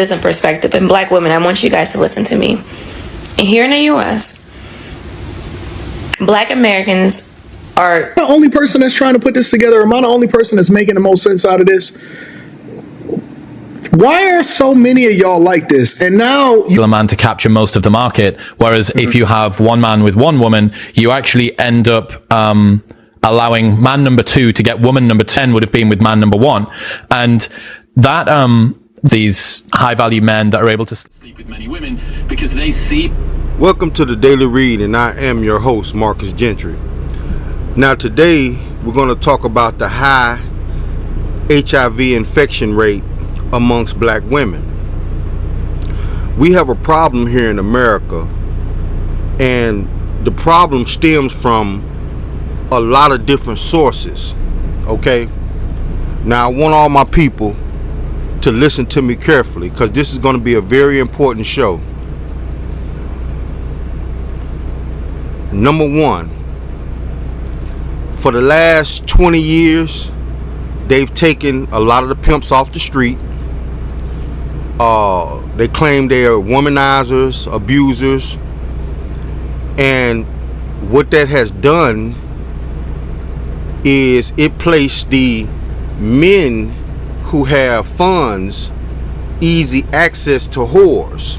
this in perspective. And black women, I want you guys to listen to me. And here in the U.S., black Americans are the only person that's trying to put this together. Am I the only person that's making the most sense out of this? Why are so many of y'all like this? And now a man to capture most of the market, whereas if you have one man with one woman, you actually end up allowing man number 2 to get woman number 10 would have been with man number 1, and that these high value men that are able to sleep with many women because they see. Welcome to the Daily Read, and I am your host, Marcus Gentry. Now today we're going to talk about the high HIV infection rate amongst black women. We have a problem here in America, and the problem stems from a lot of different sources. Okay, now I want all my people to listen to me carefully, because this is going to be a very important show. Number one, for the last 20 years they've taken a lot of the pimps off the street. They claim they are womanizers, abusers, and what that has done is it placed the men who have funds easy access to whores.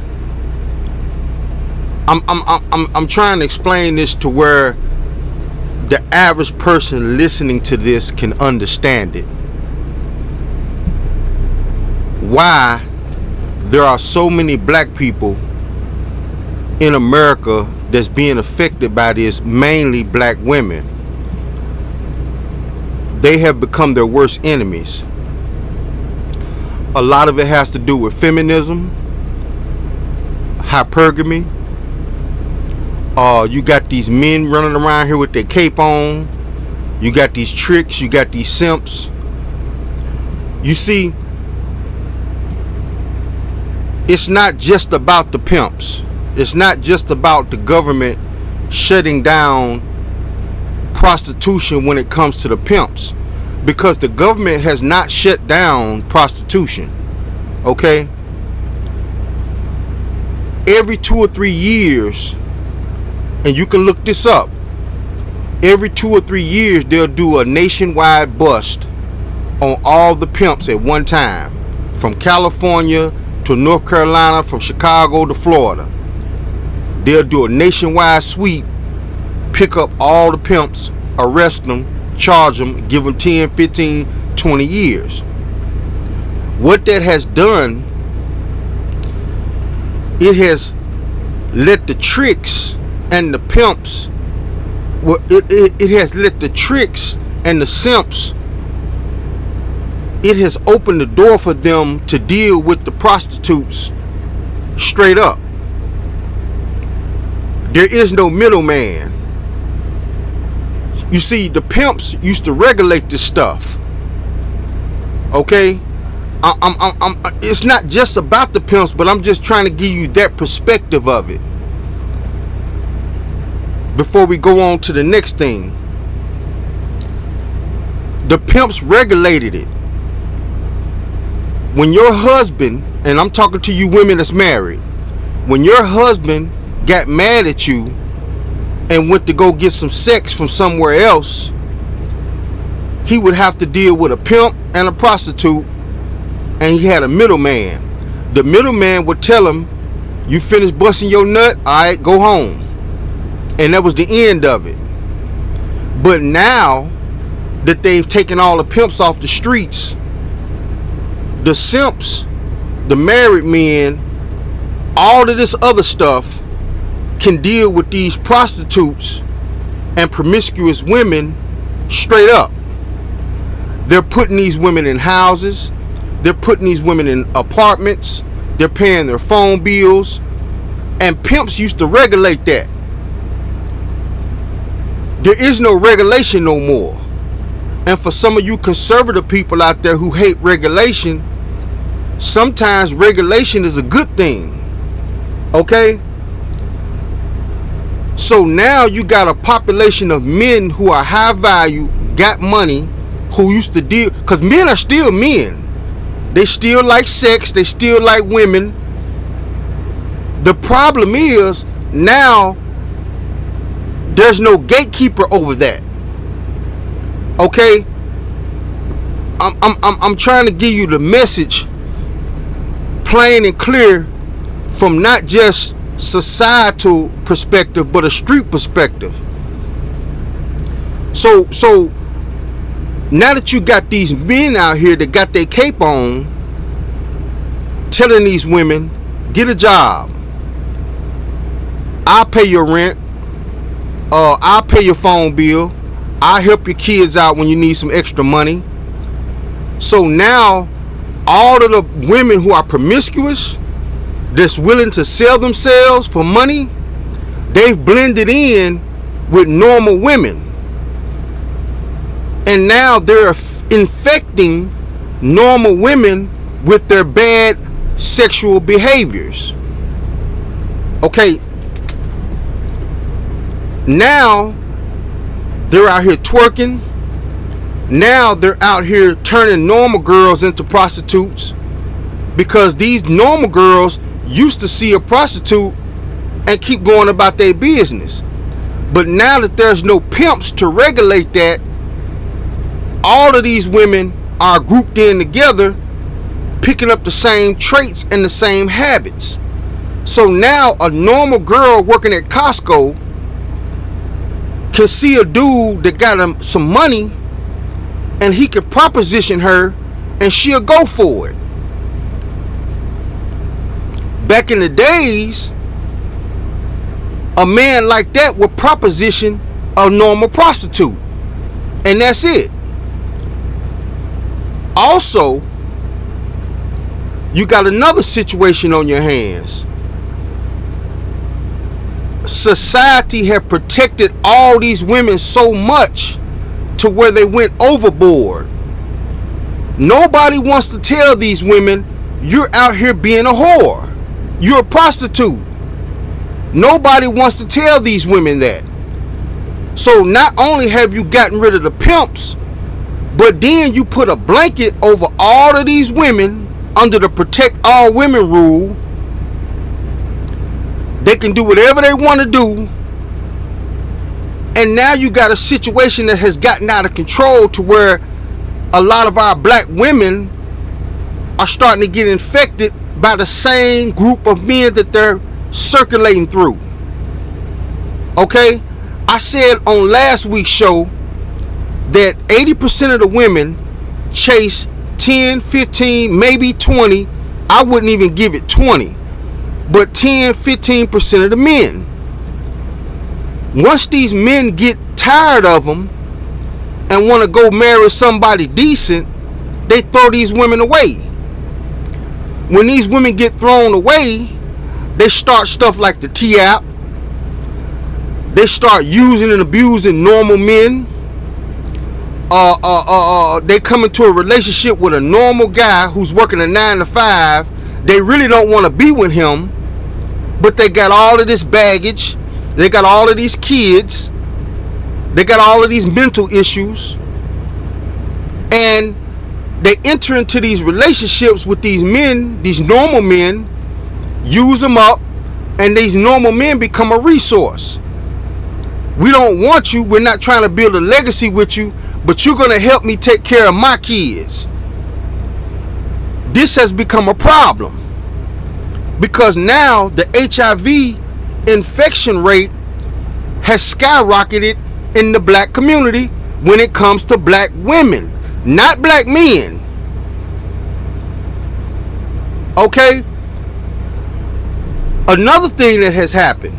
I'm trying to explain this to where the average person listening to this can understand it. Why there are so many black people in America that's being affected by this, mainly black women. They have become their worst enemies. A lot of it has to do with feminism, hypergamy. You got these men running around here with their cape on. You got these tricks, you got these simps. You see, it's not just about the pimps. It's not just about the government shutting down prostitution when it comes to the pimps, because the government has not shut down prostitution. Okay, every 2 or 3 years, and you can look this up, every 2 or 3 years they'll do a nationwide bust on all the pimps at one time, from California to North Carolina, from Chicago to Florida. They'll do a nationwide sweep, pick up all the pimps, arrest them, charge them, give them 10, 15, 20 years. What that has done, it has let the tricks and the pimps, it has let the tricks and the simps, it has opened the door for them to deal with the prostitutes straight up. There is no middleman. You see, the pimps used to regulate this stuff. Okay, it's not just about the pimps, but I'm just trying to give you that perspective of it before we go on to the next thing. The pimps regulated it. When your husband, and I'm talking to you women that's married, when your husband got mad at you and went to go get some sex from somewhere else, he would have to deal with a pimp and a prostitute, and he had a middleman. The middleman would tell him, you finished busting your nut, all right, go home. And that was the end of it. But now that they've taken all the pimps off the streets, the simps, the married men, all of this other stuff can deal with these prostitutes and promiscuous women straight up. They're putting these women in houses. They're putting these women in apartments. They're paying their phone bills. And pimps used to regulate that. There is no regulation no more. And for some of you conservative people out there who hate regulation, sometimes regulation is a good thing. Okay? So now you got a population of men who are high value, got money, who used to deal, because men are still men. They still like sex. They still like women. The problem is now there's no gatekeeper over that. Okay? I'm trying to give you the message plain and clear from not just societal perspective but a street perspective. So now that you got these men out here that got their cape on, telling these women, get a job, I'll pay your rent, I'll pay your phone bill, I'll help your kids out when you need some extra money. So now all of the women who are promiscuous, that's willing to sell themselves for money, they've blended in with normal women. And now they're infecting normal women with their bad sexual behaviors. Okay. Now they're out here twerking. Now they're out here turning normal girls into prostitutes, because these normal girls used to see a prostitute and keep going about their business. But now that there's no pimps to regulate that, all of these women are grouped in together, picking up the same traits and the same habits. So now a normal girl working at Costco can see a dude that got him some money, and he can proposition her and she'll go for it. Back in the days, a man like that would proposition a normal prostitute, and that's it. Also, you got another situation on your hands. Society had protected all these women so much to where they went overboard. Nobody wants to tell these women, you're out here being a whore, you're a prostitute. Nobody wants to tell these women that. So not only have you gotten rid of the pimps, but then you put a blanket over all of these women under the protect all women rule. They can do whatever they want to do. And now you got a situation that has gotten out of control to where a lot of our black women are starting to get infected by the same group of men that they're circulating through. Okay? I said on last week's show that 80% of the women chase 10, 15, maybe 20. I wouldn't even give it 20. But 10, 15% of the men. Once these men get tired of them and want to go marry somebody decent, they throw these women away. When these women get thrown away, they start stuff like the T-app. They start using and abusing normal men. They come into a relationship with a normal guy who's working a 9 to 5. They really don't want to be with him, but they got all of this baggage. They got all of these kids. They got all of these mental issues. And they enter into these relationships with these men, these normal men, use them up, and these normal men become a resource. We don't want you. We're not trying to build a legacy with you, but you're going to help me take care of my kids. This has become a problem because now the HIV infection rate has skyrocketed in the black community when it comes to black women, not black men. Okay? Another thing that has happened,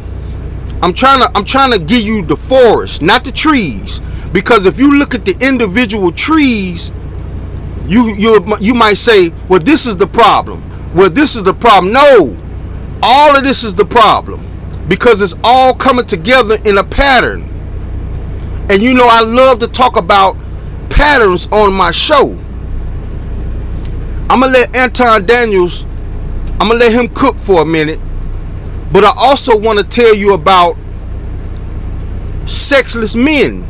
I'm trying to give you the forest, not the trees, because if you look at the individual trees, you might say, well, this is the problem. Well, this is the problem. No, all of this is the problem because it's all coming together in a pattern. And you know, I love to talk about patterns on my show. I'm gonna let Anton Daniels, I'm gonna let him cook for a minute, but I also want to tell you about sexless men,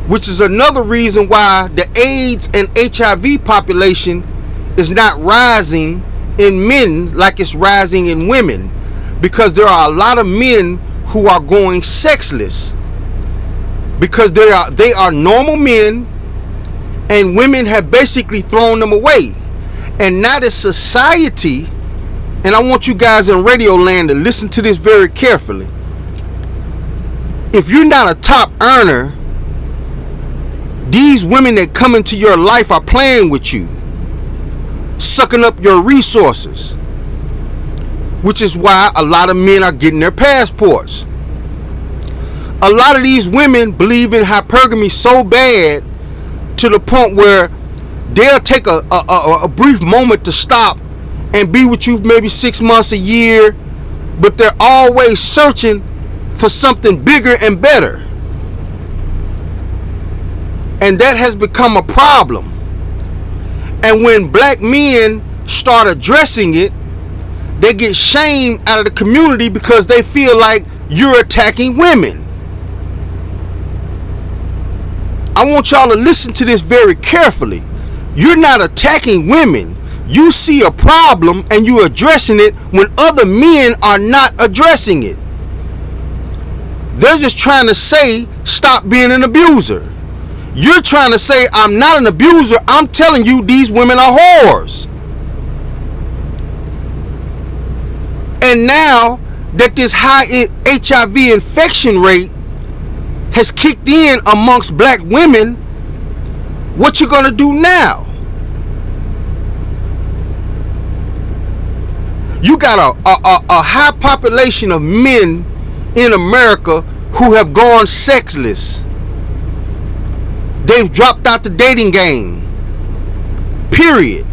which is another reason why the AIDS and HIV population is not rising in men like it's rising in women, because there are a lot of men who are going sexless because they are normal men, and women have basically thrown them away. And now the society, and I want you guys in radio land to listen to this very carefully. If you're not a top earner, these women that come into your life are playing with you, sucking up your resources, which is why a lot of men are getting their passports. A lot of these women believe in hypergamy so bad to the point where they'll take a brief moment to stop and be with you maybe 6 months, a year, but they're always searching for something bigger and better. And that has become a problem. And when black men start addressing it, they get shamed out of the community because they feel like you're attacking women. I want y'all to listen to this very carefully. You're not attacking women. You see a problem and you're addressing it when other men are not addressing it. They're just trying to say, stop being an abuser. You're trying to say, I'm not an abuser. I'm telling you, these women are whores. And now that this high HIV infection rate has kicked in amongst black women, what you gonna do now? You got a high population of men in America who have gone sexless. They've dropped out the dating game. Period.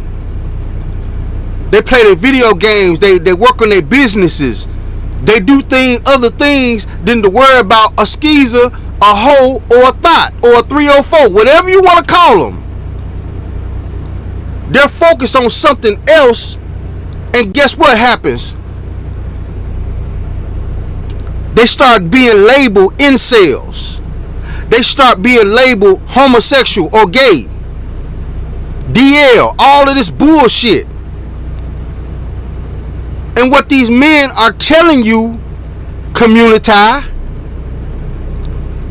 They play their video games. They work on their businesses. They do other things than to worry about a skeezer, a hoe, or a thought, or a 304, whatever you want to call them. They're focused on something else, and guess what happens? They start being labeled incels. They start being labeled homosexual or gay. DL, all of this bullshit. And what these men are telling you, community,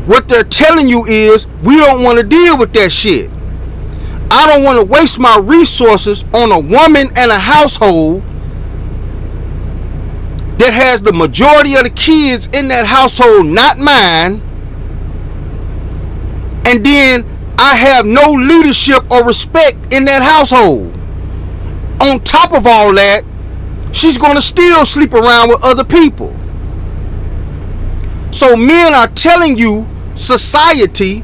what they're telling you is, we don't want to deal with that shit. I don't want to waste my resources on a woman and a household that has the majority of the kids in that household not mine, and then I have no leadership or respect in that household. On top of all that, she's going to still sleep around with other people. So men are telling you, society,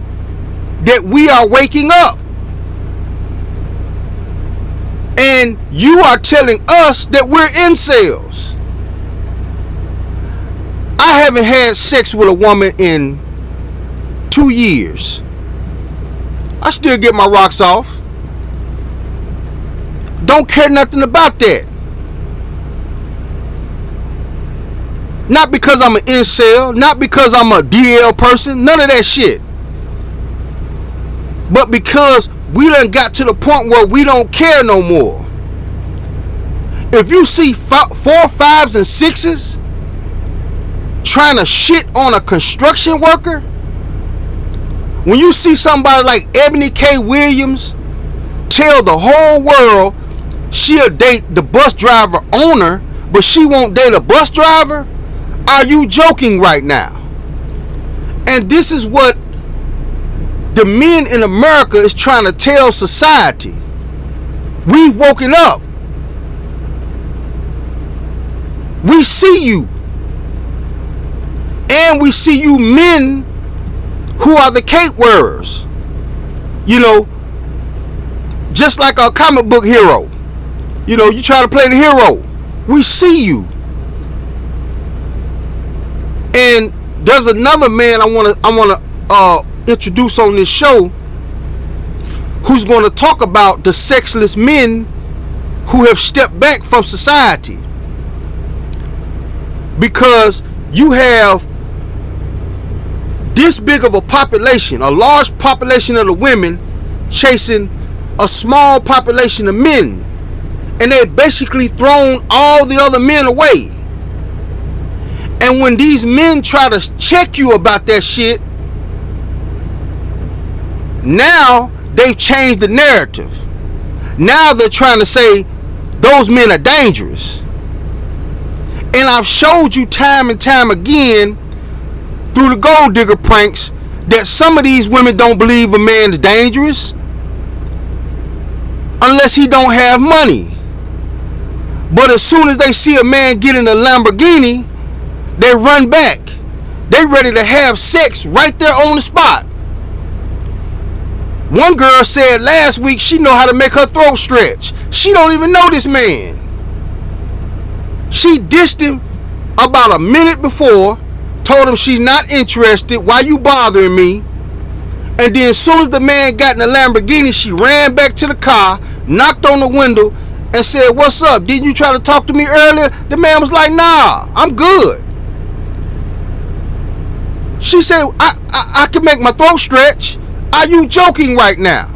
that we are waking up. And you are telling us that we're incels. I haven't had sex with a woman in 2 years. I still get my rocks off. Don't care nothing about that. Not because I'm an incel, not because I'm a DL person, none of that shit. But because we done got to the point where we don't care no more. If you see 4, 5s, and 6s trying to shit on a construction worker, when you see somebody like Ebony K. Williams tell the whole world she'll date the bus driver owner, but she won't date a bus driver, are you joking right now? And this is what the men in America is trying to tell society. We've woken up. We see you. And we see you men who are the cake wearers. You know, just like a comic book hero. You know, you try to play the hero. We see you. And there's another man I want to introduce on this show who's going to talk about the sexless men who have stepped back from society. Because you have this big of a population, a large population of the women chasing a small population of men. and they basically thrown all the other men away. And when these men try to check you about that shit, now they've changed the narrative. Now they're trying to say those men are dangerous. And I've showed you time and time again through the gold digger pranks that some of these women don't believe a man's dangerous unless he don't have money. But as soon as they see a man get in a Lamborghini, they run back. They ready to have sex right there on the spot. One girl said last week she know how to make her throat stretch. She don't even know this man. She dished him about a minute before, told him she's not interested. Why you bothering me? And then as soon as the man got in the Lamborghini, she ran back to the car, knocked on the window, and said, "What's up? Didn't you try to talk to me earlier?" The man was like, "Nah, I'm good." She said, I can make my throat stretch. Are you joking right now?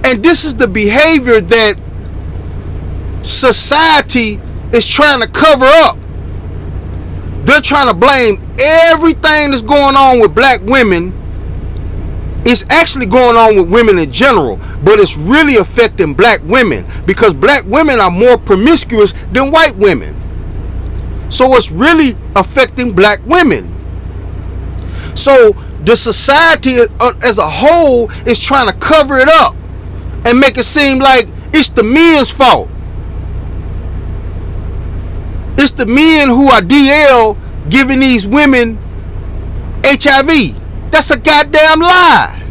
And this is the behavior that society is trying to cover up. They're trying to blame everything that's going on with black women. It's actually going on with women in general, but it's really affecting black women because black women are more promiscuous than white women. So it's really affecting black women. So the society as a whole is trying to cover it up and make it seem like it's the men's fault. It's the men who are DL giving these women HIV. That's a goddamn lie.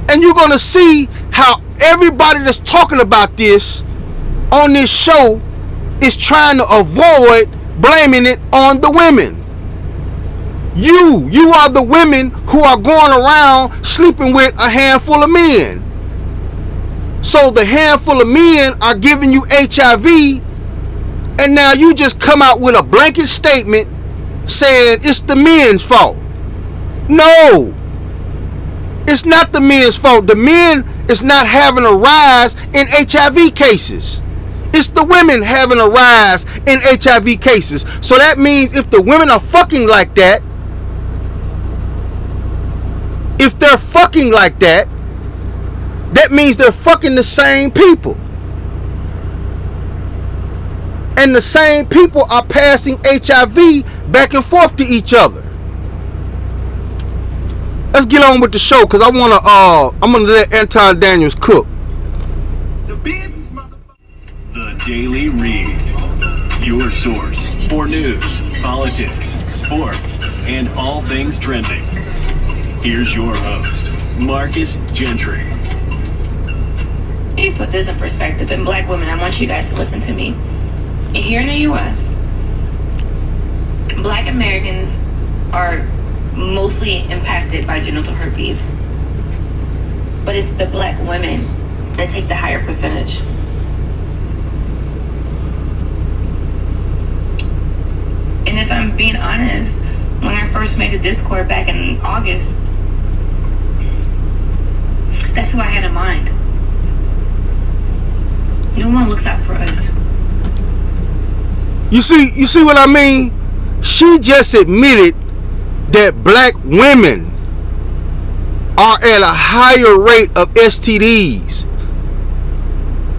And you're going to see how everybody that's talking about this on this show is trying to avoid blaming it on the women. You are the women who are going around sleeping with a handful of men. So the handful of men are giving you HIV, and now you just come out with a blanket statement saying it's the men's fault. No, it's not the men's fault. The men is not having a rise in HIV cases. It's the women having a rise in HIV cases. So that means if the women are fucking like that, if they're fucking like that, that means they're fucking the same people. And the same people are passing HIV back and forth to each other. Let's get on with the show, because I'm gonna let Anton Daniels cook. The Daily Read, your source for news, politics, sports, and all things trending. Here's your host, Marcus Gentry. Let me put this in perspective. And black women, I want you guys to listen to me. Here in the U.S., black Americans are mostly impacted by genital herpes. But it's the black women that take the higher percentage. And if I'm being honest, when I first made the Discord back in August, that's who I had in mind. No one looks out for us. You see what I mean? She just admitted that black women are at a higher rate of STDs.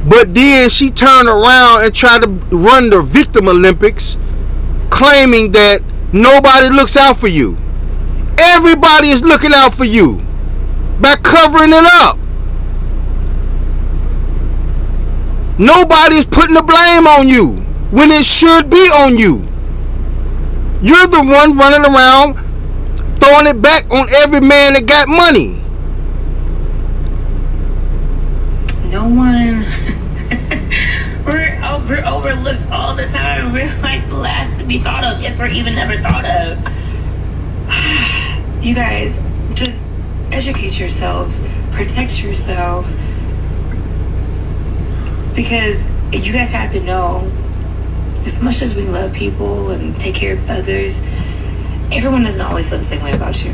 But then she turned around and tried to run the Victim Olympics, claiming that nobody looks out for you. Everybody is looking out for you by covering it up. Nobody's putting the blame on you when it should be on you. You're the one running around throwing it back on every man that got money. No one. We're overlooked all the time. We're like the last to be thought of, if we're even ever thought of. You guys, just educate yourselves, protect yourselves, because you guys have to know, as much as we love people and take care of others, everyone doesn't always feel the same way about you.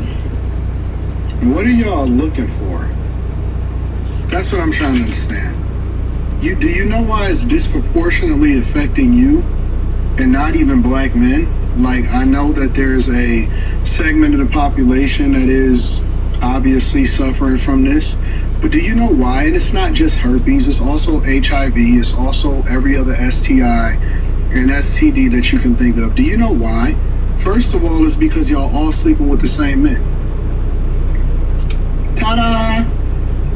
What are y'all looking for? That's what I'm trying to understand. Do you know why it's disproportionately affecting you and not even black men? Like, I know that there's a segment of the population that is obviously suffering from this, but do you know why? And it's not just herpes, it's also HIV, it's also every other STI and STD that you can think of. Do you know why? First of all, it's because y'all all sleeping with the same men. Ta-da!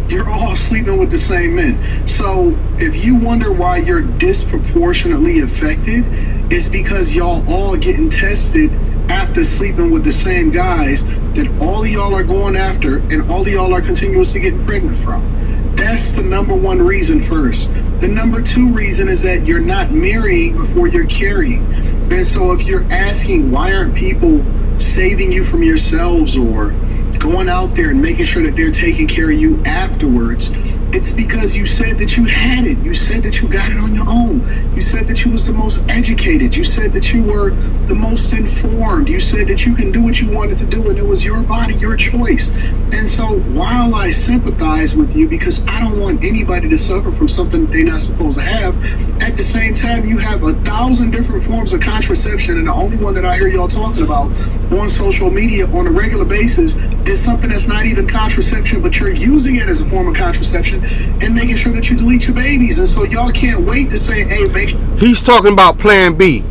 You're all sleeping with the same men. So if you wonder why you're disproportionately affected, it's because y'all all getting tested after sleeping with the same guys that all of y'all are going after and all of y'all are continuously getting pregnant from. That's the number one reason first. The number two reason is that you're not marrying before you're carrying. And so if you're asking why aren't people saving you from yourselves or going out there and making sure that they're taking care of you afterwards, it's because you said that you had it. You said that you got it on your own. You said that you was the most educated. You said that you were the most informed. You said that you can do what you wanted to do and it was your body, your choice. And so while I sympathize with you because I don't want anybody to suffer from something they're not supposed to have, at the same time you have 1,000 different forms of contraception, and the only one that I hear y'all talking about on social media on a regular basis is something that's not even contraception, but you're using it as a form of contraception and making sure that you delete your babies. And so y'all can't wait to say, hey, make sure He's talking about Plan B.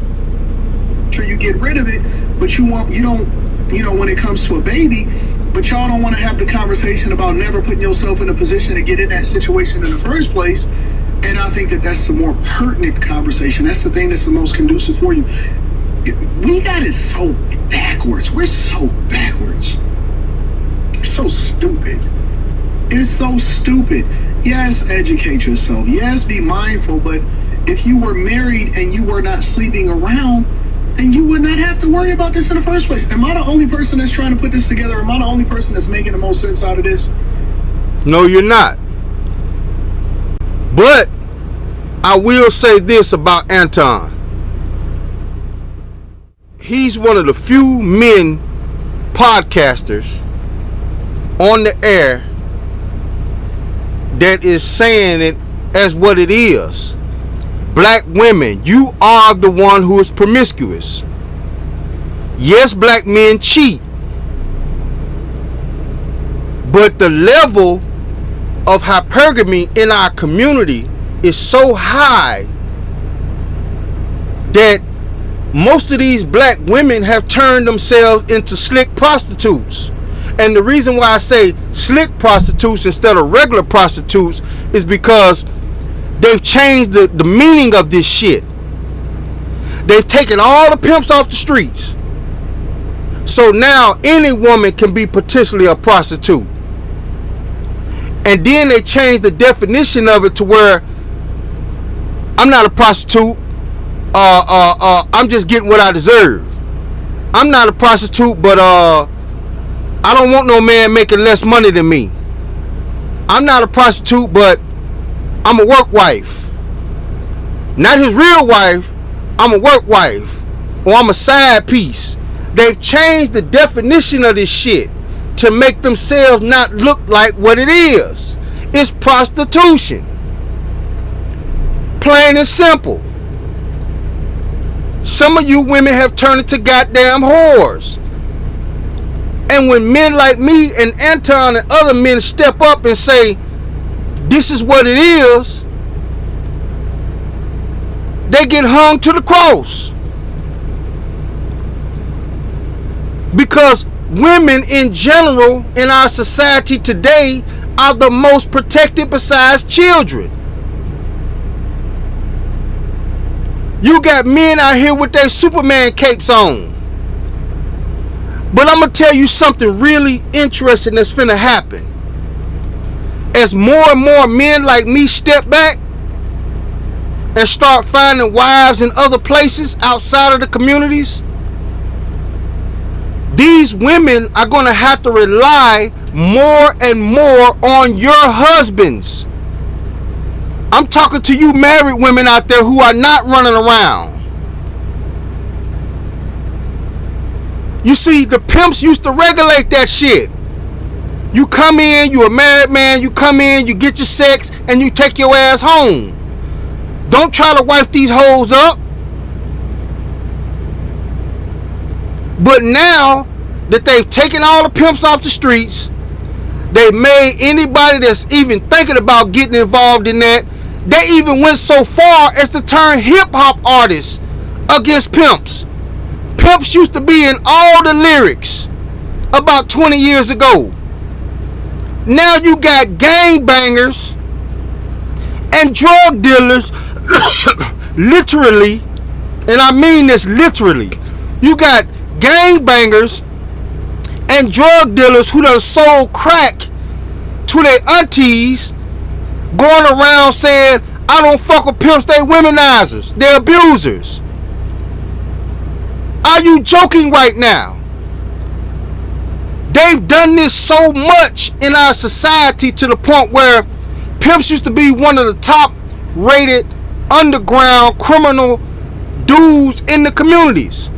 you get rid of it, but you don't, when it comes to a baby, but y'all don't want to have the conversation about never putting yourself in a position to get in that situation in the first place. And I think that that's the more pertinent conversation. That's the thing that's the most conducive for you. We got it so backwards. We're so backwards. It's so stupid. It's so stupid. Yes, educate yourself. Yes, be mindful. But if you were married and you were not sleeping around, then you would not have to worry about this in the first place. Am I the only person that's trying to put this together? Am I the only person that's making the most sense out of this? No, you're not. But I will say this about Anton. He's one of the few men podcasters on the air that is saying it as what it is. Black women, you are the one who is promiscuous. Yes, black men cheat. But the level of hypergamy in our community is so high that most of these black women have turned themselves into slick prostitutes. And the reason why I say slick prostitutes instead of regular prostitutes is because they've changed the meaning of this shit. They've taken all the pimps off the streets. So now any woman can be potentially a prostitute. And then they changed the definition of it to where I'm not a prostitute. I'm just getting what I deserve. I'm not a prostitute, but I don't want no man making less money than me. I'm not a prostitute, but I'm a work wife. Not his real wife. I'm a work wife. Or I'm a side piece. They've changed the definition of this shit to make themselves not look like what it is. It's prostitution. Plain and simple. Some of you women have turned into goddamn whores. And when men like me and Anton and other men step up and say, this is what it is, they get hung to the cross. Because women in general in our society today are the most protected besides children. You got men out here with their Superman capes on. But I'm going to tell you something really interesting that's finna happen. As more and more men like me step back and start finding wives in other places outside of the communities, these women are going to have to rely more and more on your husbands. I'm talking to you married women out there who are not running around. You see, the pimps used to regulate that shit. You come in, you a married man, you come in, you get your sex, and you take your ass home. Don't try to wife these hoes up. But now that they've taken all the pimps off the streets, they made anybody that's even thinking about getting involved in that, they even went so far as to turn hip-hop artists against pimps. Pimps used to be in all the lyrics about 20 years ago. Now you got gangbangers and drug dealers, literally, and I mean this literally. You got gangbangers and drug dealers who done sold crack to their aunties, going around saying, I don't fuck with pimps, they womenizers, they abusers. Are you joking right now? They've done this so much in our society to the point where pimps used to be one of the top rated underground criminal dudes in the communities.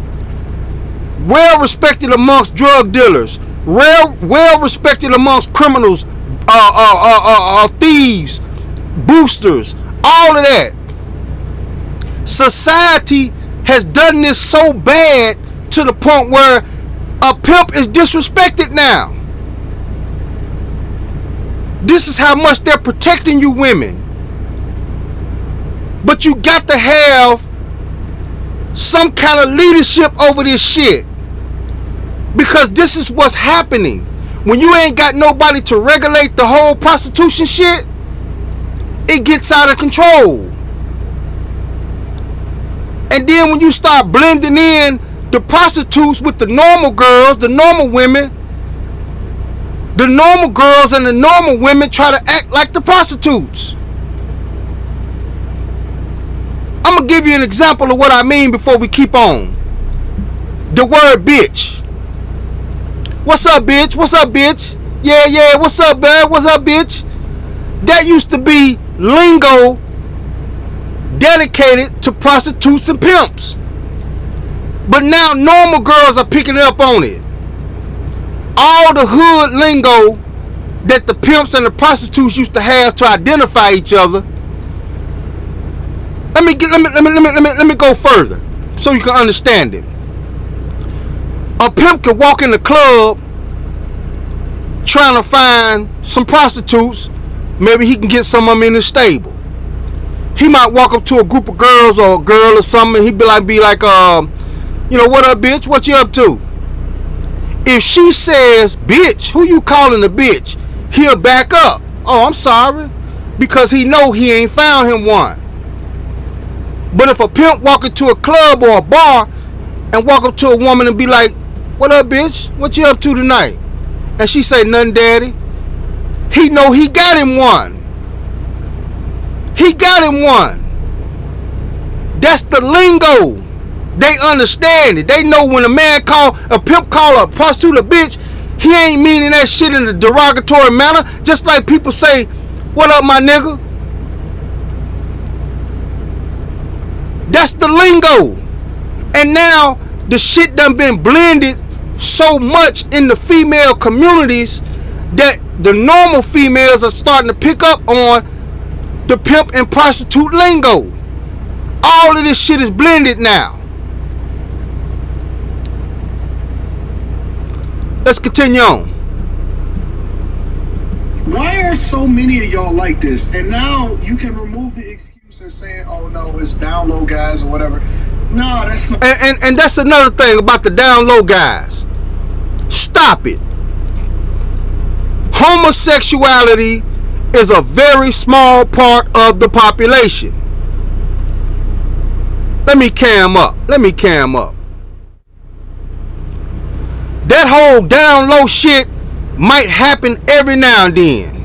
Well respected amongst drug dealers, well respected amongst criminals, thieves, boosters, all of that. Society has done this so bad to the point where a pimp is disrespected now. This is how much they're protecting you women. But you got to have some kind of leadership over this shit. Because this is what's happening. When you ain't got nobody to regulate the whole prostitution shit, it gets out of control. And then when you start blending in the prostitutes with the normal girls, the normal women, the normal girls and the normal women try to act like the prostitutes. I'm going to give you an example of what I mean before we keep on. The word bitch. What's up, bitch? What's up, bitch? Yeah, what's up, babe? What's up, bitch? That used to be lingo dedicated to prostitutes and pimps. But now normal girls are picking up on it. All the hood lingo that the pimps and the prostitutes used to have to identify each other. Let me go further so you can understand it. A pimp could walk in the club trying to find some prostitutes. Maybe he can get some of them in his stable. He might walk up to a group of girls or a girl or something. He'd be like, what up, bitch? What you up to? If she says, bitch, who you calling a bitch? He'll back up. Oh, I'm sorry. Because he know he ain't found him one. But if a pimp walk into a club or a bar and walk up to a woman and be like, what up, bitch? What you up to tonight? And she say, nothing, daddy. He know he got him one. He got him one. That's the lingo. They understand it. They know when a pimp call a prostitute a bitch, he ain't meaning that shit in a derogatory manner. Just like people say, what up, my nigga? That's the lingo. And now the shit done been blended so much in the female communities that the normal females are starting to pick up on the pimp and prostitute lingo. All of this shit is blended now. Let's continue on. Why are so many of y'all like this? And now you can remove the excuse and say, oh no, it's down low guys or whatever. No, that's not. And that's another thing about the down low guys. Stop it. Homosexuality is a very small part of the population. Let me cam up. That whole down low shit might happen every now and then.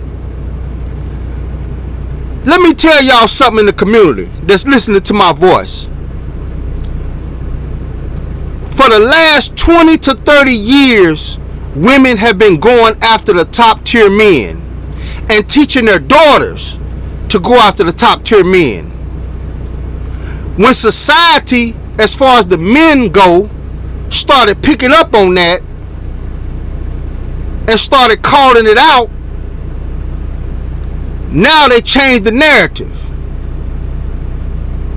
Let me tell y'all something in the community that's listening to my voice. For the last 20 to 30 years, women have been going after the top tier men and teaching their daughters to go after the top tier men. When society, as far as the men go, started picking up on that, and started calling it out, now they changed the narrative.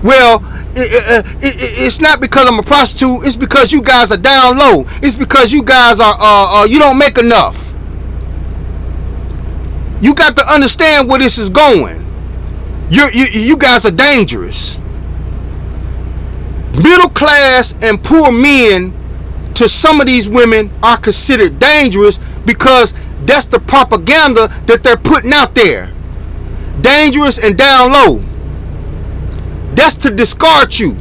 Well, it's not because I'm a prostitute. It's because you guys are down low. It's because you guys are you don't make enough. You got to understand where this is going. You guys are dangerous. Middle class and poor men to some of these women are considered dangerous because that's the propaganda that they're putting out there. Dangerous and down low. That's to discard you.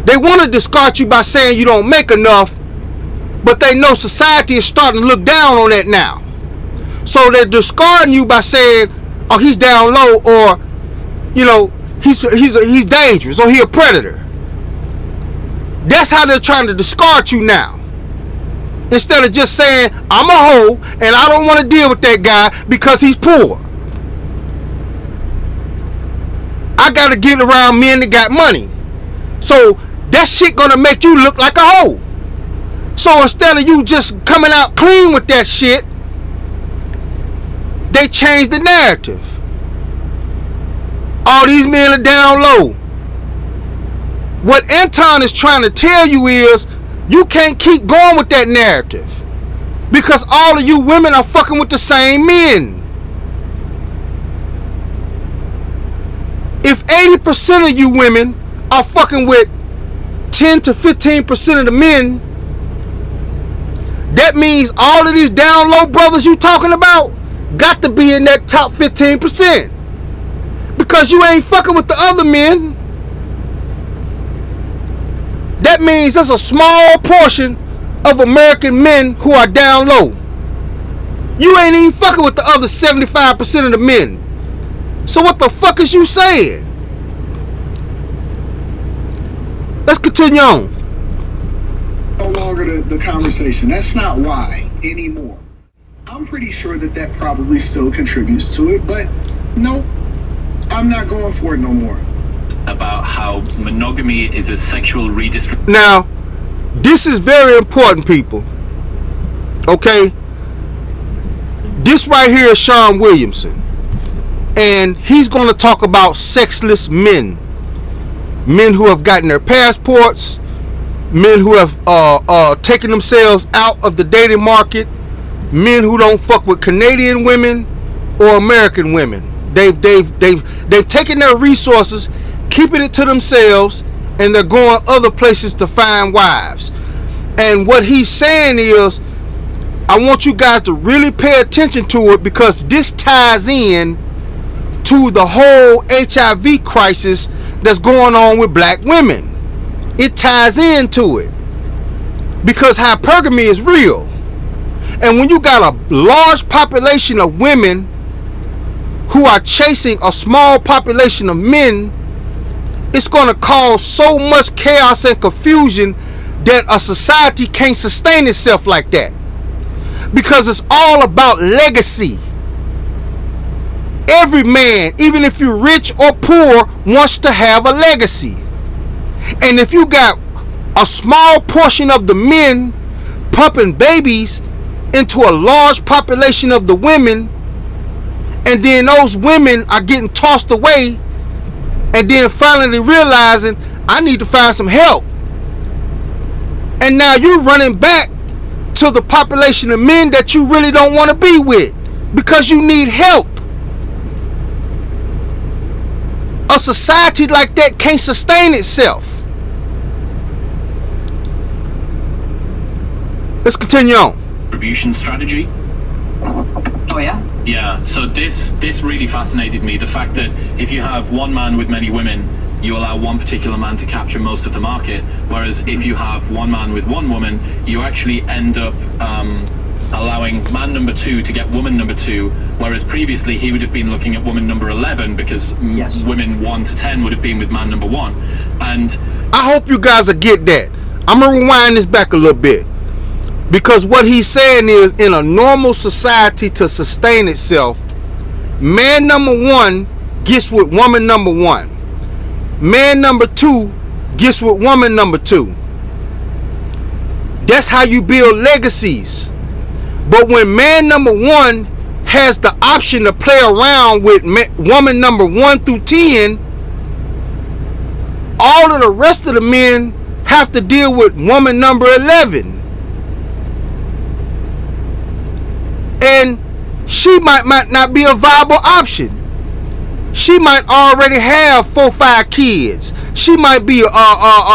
They want to discard you by saying you don't make enough, but they know society is starting to look down on that now. So they're discarding you by saying, oh, he's down low, or, you know, he's dangerous, or he a predator. That's how they're trying to discard you now. Instead of just saying, I'm a hoe, and I don't want to deal with that guy because he's poor. I gotta get around men that got money. So that shit gonna make you look like a hoe. So instead of you just coming out clean with that shit, they changed the narrative. All these men are down low. What Anton is trying to tell you is you can't keep going with that narrative because all of you women are fucking with the same men. If 80% of you women are fucking with 10 to 15% of the men, that means all of these down low brothers you talking about got to be in that top 15% because you ain't fucking with the other men. That means there's a small portion of American men who are down low. You ain't even fucking with the other 75% of the men. So what the fuck is you saying? Let's continue on. No longer the conversation. That's not why anymore. I'm pretty sure that probably still contributes to it, but no, I'm not going for it no more. About how monogamy is a sexual redistribution. Now, this is very important, people. Okay? This right here is Sean Williamson. And he's going to talk about sexless men. Men who have gotten their passports. Men who have taken themselves out of the dating market. Men who don't fuck with Canadian women or American women. They've taken their resources, keeping it to themselves, and they're going other places to find wives. And what he's saying is, I want you guys to really pay attention to it because this ties in to the whole HIV crisis that's going on with black women. It ties into it because hypergamy is real. And when you got a large population of women who are chasing a small population of men, it's going to cause so much chaos and confusion that a society can't sustain itself like that. Because it's all about legacy. Every man, even if you're rich or poor, wants to have a legacy. And if you got a small portion of the men pumping babies into a large population of the women, and then those women are getting tossed away, and then finally realizing, I need to find some help. And now you're running back to the population of men that you really don't want to be with because you need help. A society like that can't sustain itself. Let's continue on. Distribution strategy. Oh yeah? Yeah, so this really fascinated me. The fact that if you have one man with many women, you allow one particular man to capture most of the market, whereas if you have one man with one woman, you actually end up allowing man number 2 to get woman number 2, whereas previously he would have been looking at woman number 11 because women 1 to 10 would have been with man number 1. And I hope you guys will get that. I'm gonna rewind this back a little bit, because what he's saying is, in a normal society to sustain itself, man number 1 gets with woman number 1. Man number 2 gets with woman number 2. That's how you build legacies. But when man number 1 has the option to play around with woman number 1 through 10, all of the rest of the men have to deal with woman number 11. And she might not be a viable option. She might already have 4-5 kids. She might be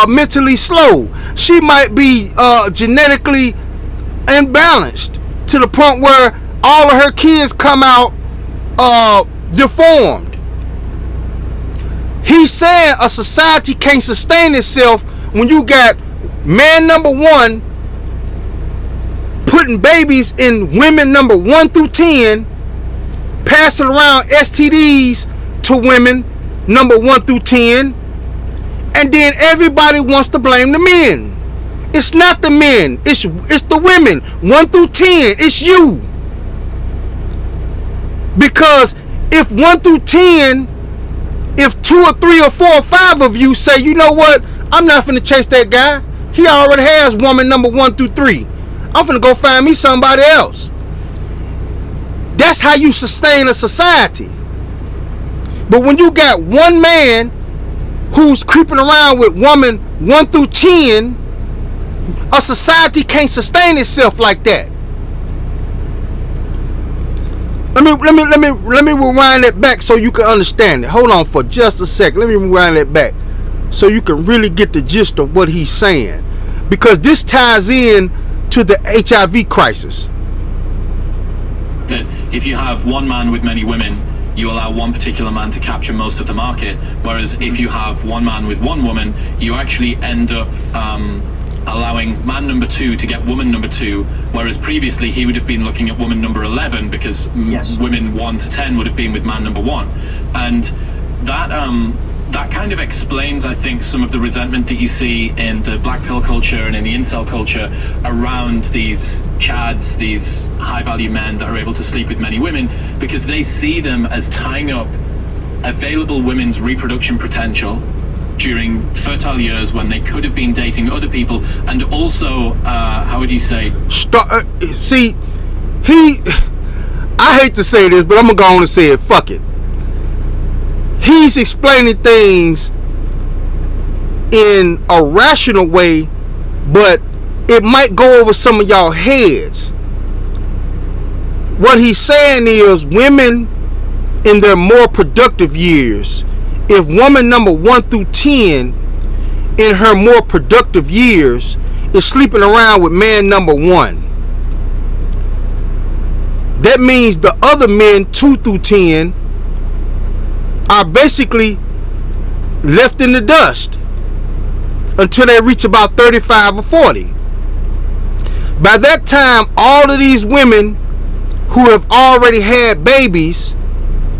mentally slow. She might be genetically imbalanced to the point where all of her kids come out deformed. He's saying a society can't sustain itself when you got man number 1 putting babies in women number 1 through 10, passing around STDs to women number 1 through 10, and then everybody wants to blame the men. It's not the men, it's the women 1 through 10. It's you. Because if 1 through 10, if 2 or 3 or 4 or 5 of you say, you know what, I'm not finna chase that guy, he already has woman number 1 through 3, I'm finna go find me somebody else. That's how you sustain a society. But when you got one man who's creeping around with woman 1 through 10, a society can't sustain itself like that. Let me rewind that back so you can understand it. Hold on for just a second. Let me rewind that back so you can really get the gist of what he's saying, because this ties in to the HIV crisis. That if you have one man with many women, you allow one particular man to capture most of the market, whereas if you have one man with one woman, you actually end up allowing man number 2 to get woman number 2, whereas previously he would have been looking at woman number 11 because women 1 to 10 would have been with man number 1. And that kind of explains, I think, some of the resentment that you see in the black pill culture and in the incel culture around these chads, these high-value men that are able to sleep with many women, because they see them as tying up available women's reproduction potential during fertile years when they could have been dating other people, and also, how would you say? I hate to say this, but I'm gonna go on and say it. Fuck it. He's explaining things in a rational way, but it might go over some of y'all heads. What he's saying is women in their more productive years, if woman number 1 through 10 in her more productive years is sleeping around with man number 1, that means the other men 2 through 10 are basically left in the dust until they reach about 35 or 40. By that time, all of these women who have already had babies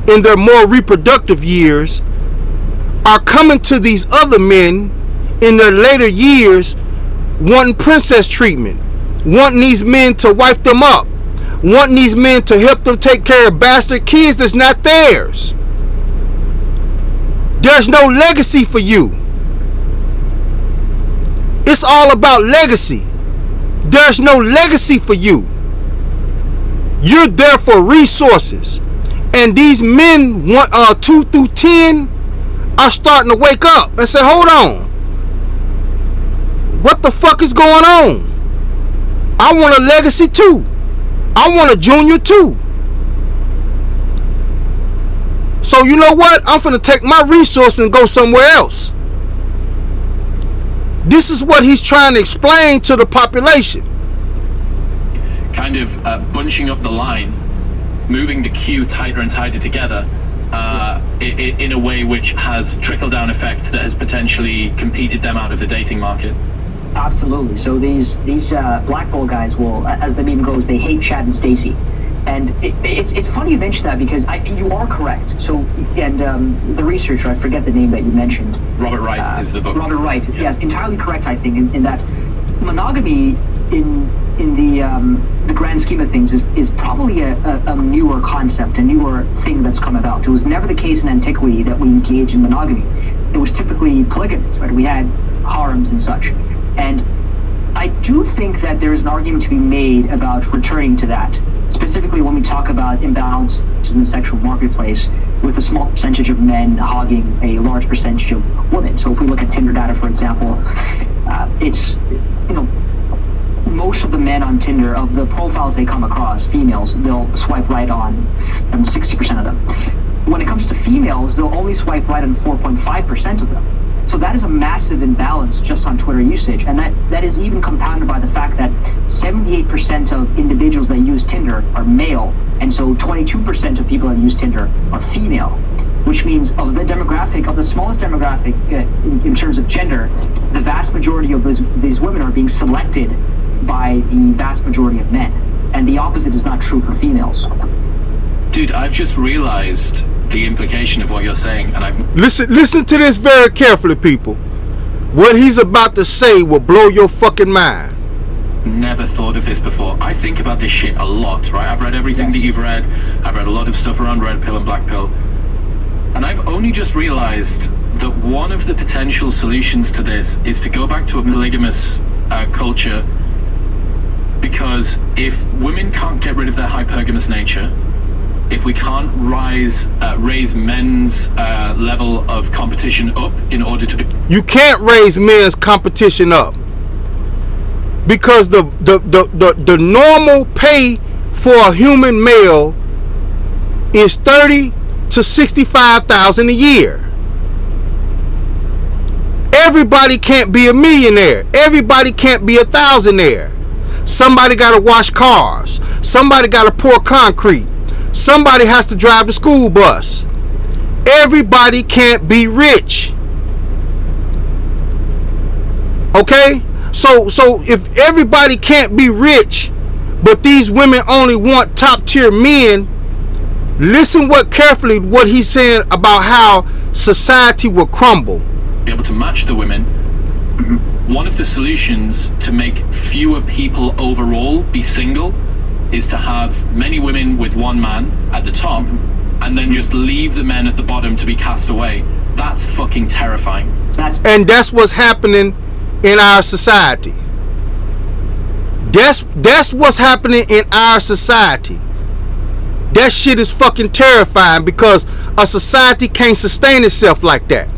in their more reproductive years are coming to these other men in their later years wanting princess treatment, wanting these men to wife them up, wanting these men to help them take care of bastard kids that's not theirs. There's no legacy for you. It's all about legacy. There's no legacy for you. You're there for resources. And these men 2 through 10 are starting to wake up and say, hold on, what the fuck is going on? I want a legacy too. I want a junior too. So you know what? I'm finna take my resources and go somewhere else. This is what he's trying to explain to the population. Kind of bunching up the line, moving the queue tighter and tighter together, in a way which has trickle-down effect that has potentially competed them out of the dating market. Absolutely. So these black ball guys will, as the meme goes, they hate Chad and Stacy. And it's funny you mentioned that, because you are correct. So, and the researcher, I forget the name that you mentioned. Robert Wright is the book. Robert Wright, yes, entirely correct, I think, in that monogamy in the grand scheme of things is probably a newer concept, a newer thing that's come about. It was never the case in antiquity that we engaged in monogamy. It was typically polygamous, right? We had harems and such. And I do think that there's an argument to be made about returning to that, specifically when we talk about imbalance in the sexual marketplace, with a small percentage of men hogging a large percentage of women. So if we look at Tinder data, for example, it's, most of the men on Tinder, of the profiles they come across, females, they'll swipe right on 60% of them. When it comes to females, they'll only swipe right on 4.5% of them. So that is a massive imbalance just on Twitter usage. And that is even compounded by the fact that 78% of individuals that use Tinder are male. And so 22% of people that use Tinder are female, which means of the demographic, of the smallest demographic in terms of gender, the vast majority of these women are being selected by the vast majority of men. And the opposite is not true for females. Dude, I've just realized the implication of what you're saying, and I've Listen to this very carefully, people. What he's about to say will blow your fucking mind. never thought of this before. I think about this shit a lot, right? I've read everything that you've read. I've read a lot of stuff around red pill and black pill. And I've only just realized that one of the potential solutions to this is to go back to a polygamous culture, because if women can't get rid of their hypergamous nature, if we can't raise men's level of competition up in order to... You can't raise men's competition up, because the normal pay for a human male is $30,000 to $65,000 a year. Everybody can't be a millionaire. Everybody can't be a thousandaire. Somebody got to wash cars. Somebody got to pour concrete. Somebody has to drive the school bus. Everybody can't be rich. Okay? So if everybody can't be rich, but these women only want top tier men, listen carefully what he's saying about how society will crumble. Be able to match the women. One of the solutions to make fewer people overall be single is to have many women with one man at the top, and then just leave the men at the bottom to be cast away. That's fucking terrifying. And that's what's happening in our society. That's what's happening in our society. That shit is fucking terrifying, because a society can't sustain itself like that.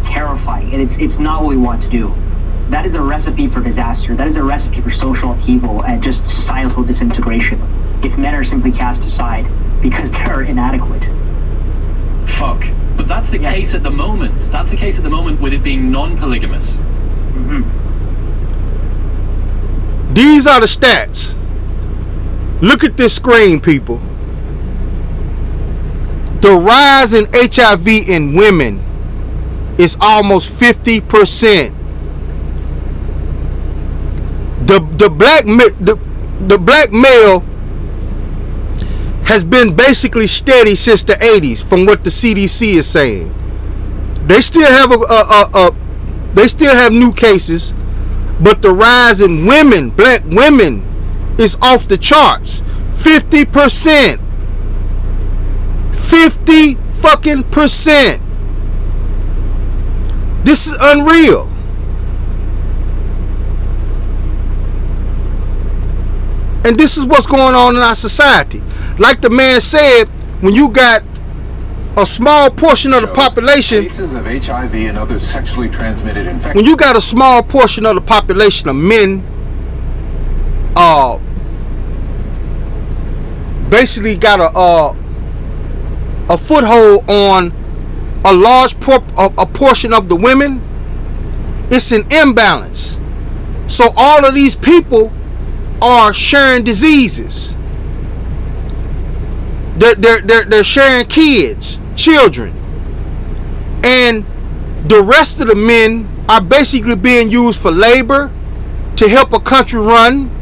Terrifying, and it's not what we want to do. That is a recipe for disaster. That is a recipe for social upheaval and just societal disintegration, if men are simply cast aside because they're inadequate. Fuck. But that's the case at the moment. That's the case at the moment with it being non-polygamous. These are the stats. Look at this screen, people. The rise in HIV in women is almost 50%. The black male has been basically steady since the 80s, from what the CDC is saying. They still have new cases, but the rise in women, black women, is off the charts. 50%. 50 fucking percent. This is unreal. And this is what's going on in our society. Like the man said, when you got a small portion of the population, cases of HIV and other sexually transmitted infections. when you got a small portion of the population of men, basically got a foothold on a large a portion of the women, it's an imbalance. So all of these people are sharing diseases. They're sharing children, and the rest of the men are basically being used for labor to help a country run,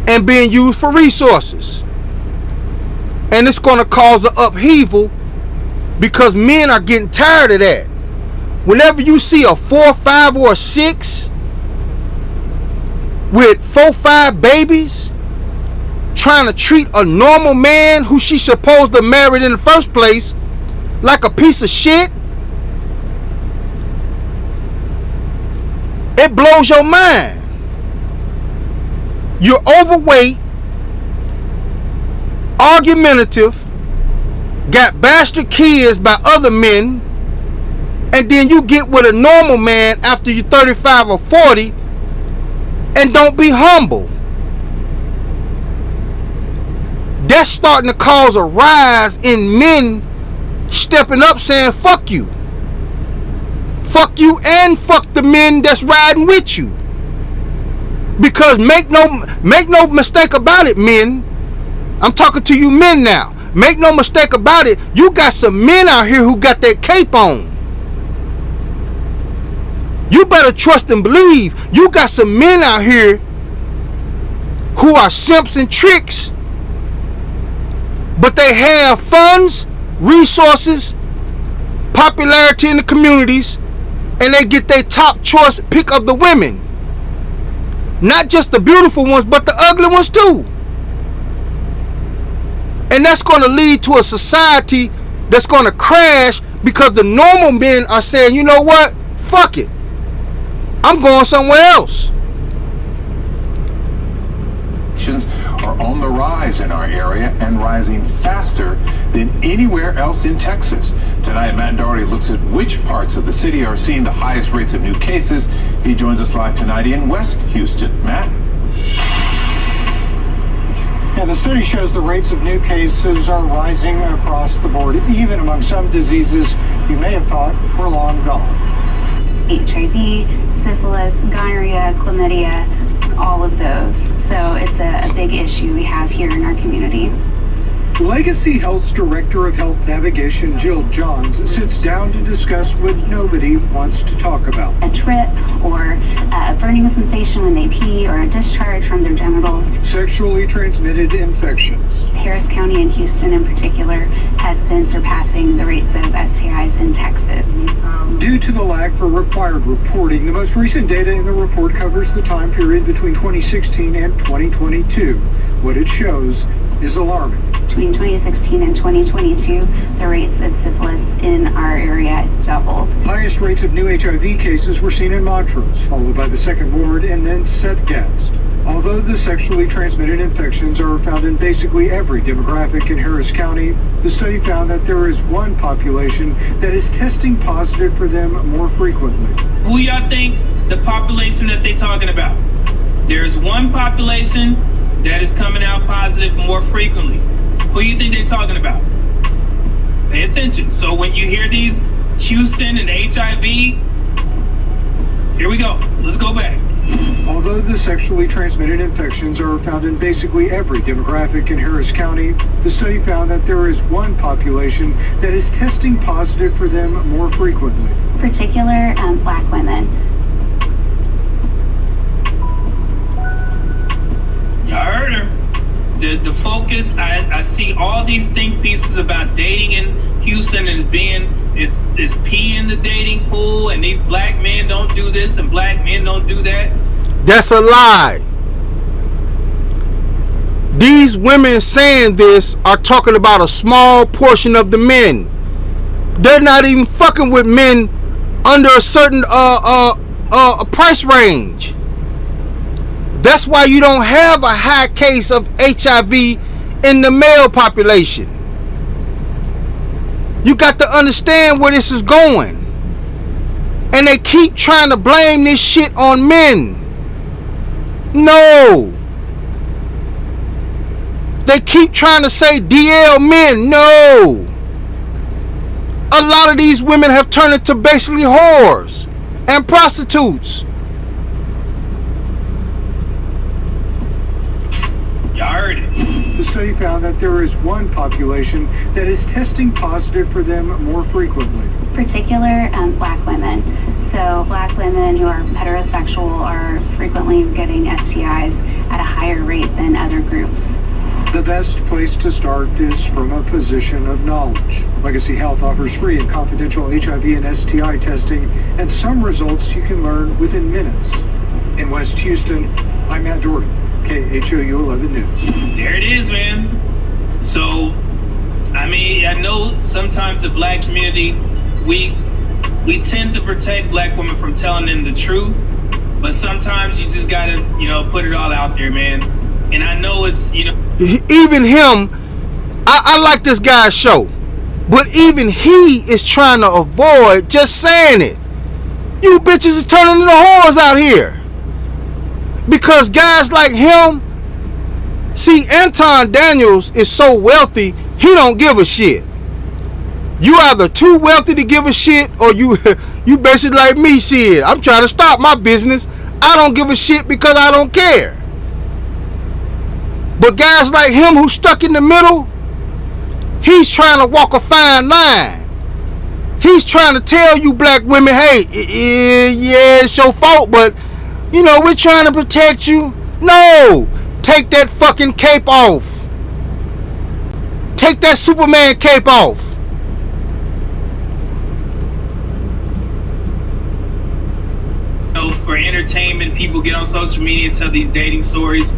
and being used for resources. And it's going to cause an upheaval, because men are getting tired of that. Whenever you see a 4, 5, or a 6 with 4, 5 babies trying to treat a normal man who she's supposed to marry in the first place like a piece of shit, It blows your mind. You're overweight, argumentative, got bastard kids by other men, and then you get with a normal man after you're 35 or 40 and don't be humble. That's starting to cause a rise in men stepping up saying fuck you. Fuck you and fuck the men that's riding with you. Because make no mistake about it, men. I'm talking to you men now. Make no mistake about it. You got some men out here who got that cape on. You better trust and believe. You got some men out here who are simps and tricks, but they have funds, resources, popularity in the communities, and they get their top choice pick of the women. Not just the beautiful ones, but the ugly ones too. And that's going to lead to a society that's going to crash because the normal men are saying, you know what? Fuck it. I'm going somewhere else. Are on the rise in our area and rising faster than anywhere else in Texas. Tonight, Matt Doherty looks at which parts of the city are seeing the highest rates of new cases. He joins us live tonight in West Houston. Matt? Yeah, the study shows the rates of new cases are rising across the board, even among some diseases you may have thought were long gone. HIV, syphilis, gonorrhea, chlamydia, all of those. So it's a big issue we have here in our community. Legacy Health's Director of Health Navigation, Jill Johns, sits down to discuss what nobody wants to talk about. A trip or a burning sensation when they pee or a discharge from their genitals. Sexually transmitted infections. Harris County and Houston in particular has been surpassing the rates of STIs in Texas. Due to the lag for required reporting, the most recent data in the report covers the time period between 2016 and 2022. What it shows is alarming. Between 2016 and 2022, the rates of syphilis in our area doubled. Highest rates of new HIV cases were seen in Montrose, followed by the Second Ward and then Setgast. Although the sexually transmitted infections are found in basically every demographic in Harris County, the study found that there is one population that is testing positive for them more frequently. Who y'all think the population that they talking about? There's one population that is coming out positive more frequently. Who do you think they're talking about? Pay attention. So when you hear these Houston and HIV, here we go. Let's go back. Although the sexually transmitted infections are found in basically every demographic in Harris County, the study found that there is one population that is testing positive for them more frequently. In particular, Black women. Y'all heard her. The focus, I see all these think pieces about dating in Houston as being is pee in the dating pool, and these black men don't do this and black men don't do that. That's a lie. These women saying this are talking about a small portion of the men. They're not even fucking with men under a certain price range. That's why you don't have a high case of HIV in the male population. You got to understand where this is going. And they keep trying to blame this shit on men. No. They keep trying to say DL men. No. A lot of these women have turned into basically whores and prostitutes. Y'all heard it. The study found that there is one population that is testing positive for them more frequently. In particular, Black women. So Black women who are heterosexual are frequently getting STIs at a higher rate than other groups. The best place to start is from a position of knowledge. Legacy Health offers free and confidential HIV and STI testing, and some results you can learn within minutes. In West Houston, I'm Matt Doherty, KHOU 11 News. There it is, man. So, I mean, I know sometimes the black community, we tend to protect black women from telling them the truth, But sometimes you just gotta, put it all out there, man. And I know it's, Even him, I like this guy's show, but even he is trying to avoid just saying it. You bitches is turning into whores out here. Because guys like him, see, Anton Daniels is so wealthy, he don't give a shit. You either too wealthy to give a shit, or you basically like me, shit. I'm trying to start my business. I don't give a shit because I don't care. But guys like him who's stuck in the middle, he's trying to walk a fine line. He's trying to tell you black women, hey, yeah, it's your fault, but we're trying to protect you. No, take that fucking cape off. Take that Superman cape off. For entertainment, people get on social media and tell these dating stories,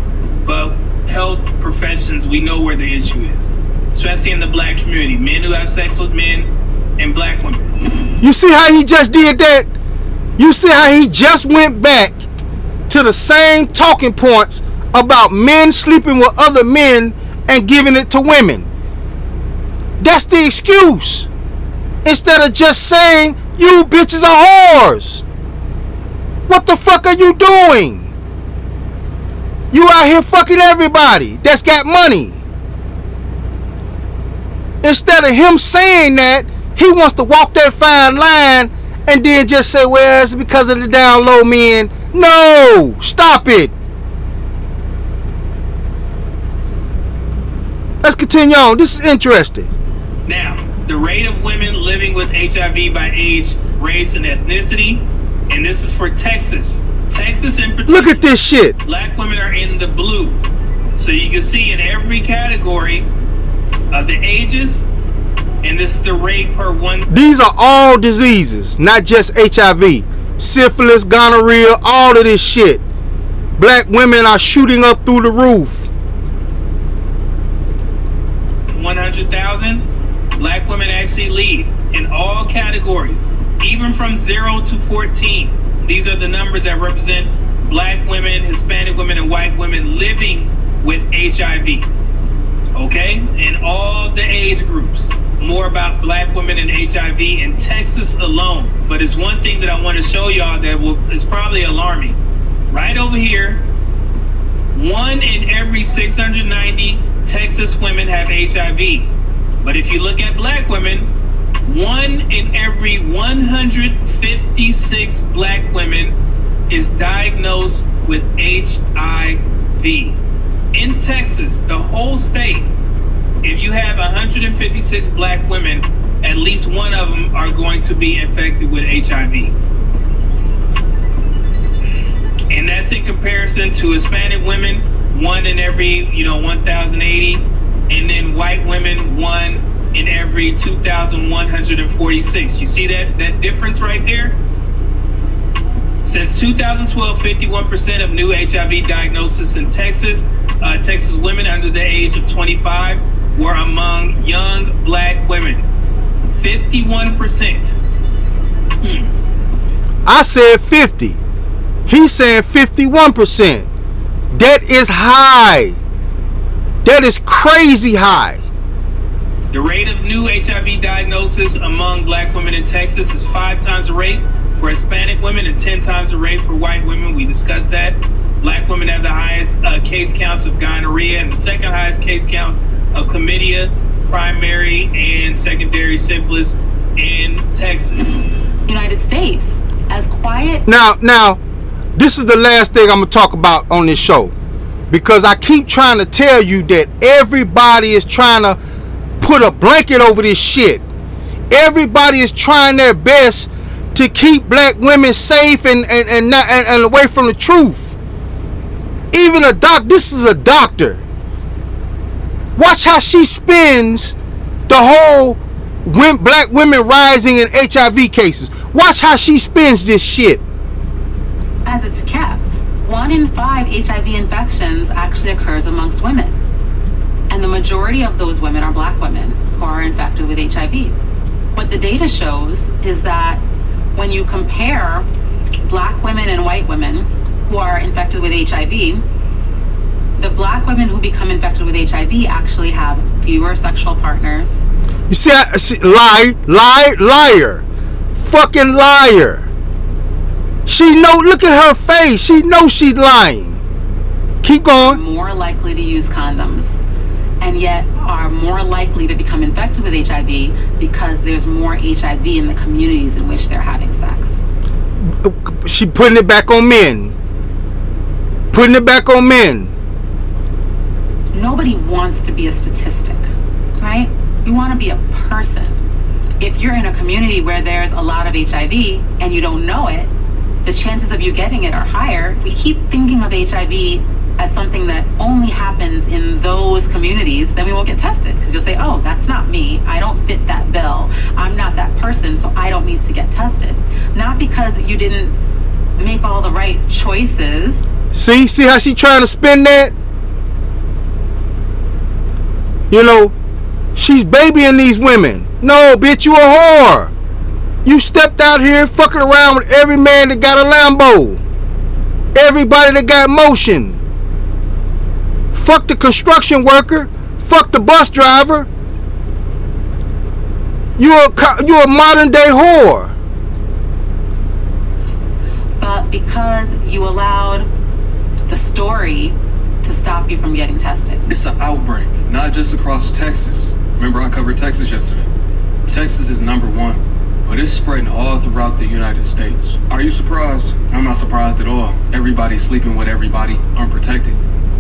but health professions, we know where the issue is, especially in the black community. Men who have sex with men and black women. You see how he just did that? You see how he just went back to the same talking points about men sleeping with other men and giving it to women. That's the excuse. Instead of just saying, you bitches are whores. What the fuck are you doing? You out here fucking everybody that's got money. Instead of him saying that, he wants to walk that fine line and then just say, well, it's because of the down low men. No, stop it. Let's continue on. This is interesting. Now, the rate of women living with HIV by age, race, and ethnicity, and this is for Texas. Texas in particular. Look at this shit. Black women are in the blue. So you can see in every category of the ages, and this is the rate per one. These are all diseases, not just HIV. Syphilis, gonorrhea, all of this shit. Black women are shooting up through the roof. 100,000, black women actually lead in all categories, even from 0 to 14. These are the numbers that represent black women, Hispanic women, and white women living with HIV. Okay? In all the age groups. More about black women and HIV in Texas alone. But it's one thing that I want to show y'all that is probably alarming. Right over here, 1 in every 690 Texas women have HIV. But if you look at black women, 1 in every 156 black women is diagnosed with HIV. In Texas, the whole state, if you have 156 black women, at least one of them are going to be infected with HIV. And that's in comparison to Hispanic women, 1 in every, 1,080, and then white women, 1 in every 2,146. You see that difference right there? Since 2012, 51% of new HIV diagnoses in Texas, Texas women under the age of 25 were among young black women. 51%. I said 50. He's saying 51%. That is high. That is crazy high. The rate of new HIV diagnosis among black women in Texas is 5 times the rate for Hispanic women and 10 times the rate for white women. We discussed that. Black women have the highest case counts of gonorrhea and the second highest case counts of chlamydia, primary and secondary syphilis in Texas. United States, as quiet. Now, this is the last thing I'm going to talk about on this show. Because I keep trying to tell you that everybody is trying to put a blanket over this shit. Everybody is trying their best to keep black women safe and away from the truth. Even a doctor, this is a doctor. Watch how she spins the whole black women rising in HIV cases. Watch how she spins this shit. As it's kept, 1 in 5 HIV infections actually occurs amongst women. And the majority of those women are black women who are infected with HIV. What the data shows is that when you compare black women and white women who are infected with HIV, the black women who become infected with HIV actually have fewer sexual partners. You see, liar, fucking liar. She know, look at her face. She knows she's lying. Keep going. More likely to use condoms, and yet are more likely to become infected with HIV because there's more HIV in the communities in which they're having sex. She putting it back on men. Putting it back on men. Nobody wants to be a statistic, right? You want to be a person. If you're in a community where there's a lot of HIV and you don't know it, the chances of you getting it are higher. If we keep thinking of HIV as something that only happens in those communities, then we won't get tested, because you'll say, oh, that's not me. I don't fit that bill. I'm not that person, so I don't need to get tested. Not because you didn't make all the right choices. See how she trying to spin that? You know, she's babying these women. No, bitch, you a whore. You stepped out here fucking around with every man that got a Lambo. Everybody that got motion. Fuck the construction worker. Fuck the bus driver. You're a modern day whore. But because you allowed the story to stop you from getting tested. It's an outbreak, not just across Texas. Remember I covered Texas yesterday. Texas is #1, but it's spreading all throughout the United States. Are you surprised? I'm not surprised at all. Everybody's sleeping with everybody, unprotected.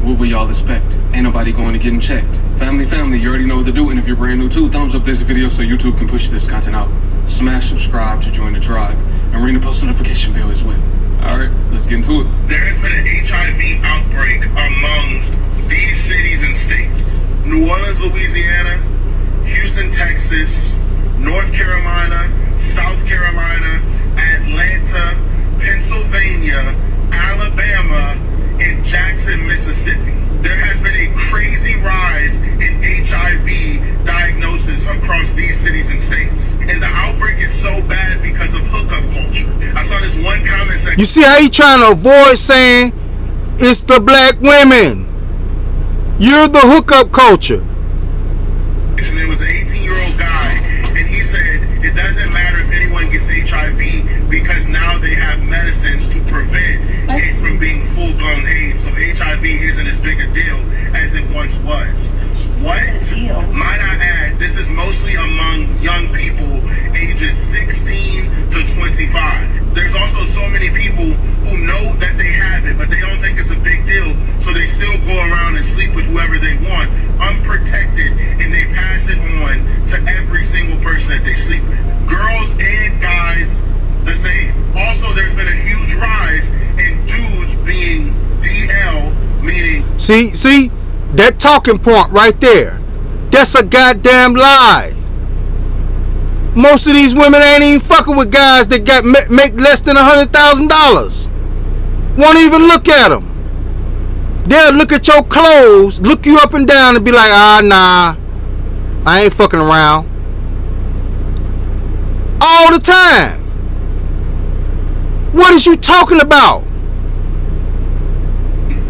What will y'all expect? Ain't nobody going to getting checked. Family, you already know what to do, and if you're brand new too, thumbs up this video so YouTube can push this content out. Smash subscribe to join the tribe, and ring the post notification bell as well. Alright, let's get into it. There has been an HIV outbreak among these cities and states: New Orleans, Louisiana, Houston, Texas, North Carolina, South Carolina, Atlanta, Pennsylvania, Alabama, and Jackson, Mississippi. There has been a crazy rise in HIV diagnosis across these cities and states. And the outbreak is so bad because of hookup culture. I saw this one comment section. You see how he trying to avoid saying it's the black women. You're the hookup culture. It was an 18-year-old guy, and he said it doesn't matter if anyone gets HIV because now they have medicines to prevent it from being full-blown AIDS. So HIV isn't as big a deal as it once was. What? Might I add, this is mostly among young people ages 16 to 25. There's also so many people who know that they have it, but they don't think it's a big deal, so they still go around and sleep with whoever they want, unprotected, and they pass it on to every single person that they sleep with. Girls and guys, the same. Also, there's been a huge rise in dudes being DL, meaning... See? That talking point right there. That's a goddamn lie. Most of these women ain't even fucking with guys that make less than $100,000. Won't even look at them. They'll look at your clothes, look you up and down, and be like, nah, I ain't fucking around. All the time. What is you talking about?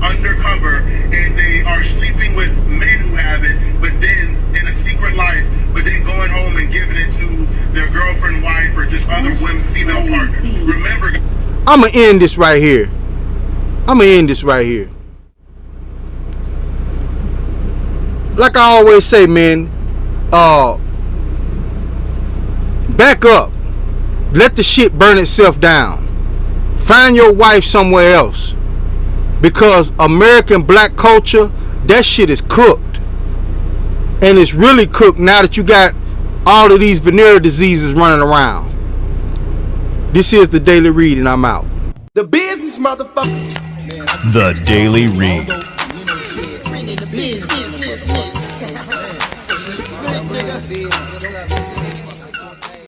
Undercover, and they are sleeping with men who have it, but then in a secret life, but then going home and giving it to their girlfriend, wife, or just other women, female partners. Remember, I'ma end this right here. Like I always say, man, back up. Let the shit burn itself down. Find your wife somewhere else. Because American black culture, that shit is cooked. And it's really cooked now that you got all of these venereal diseases running around. This is the Daily Read, and I'm out. The business, motherfucker. The Daily Read.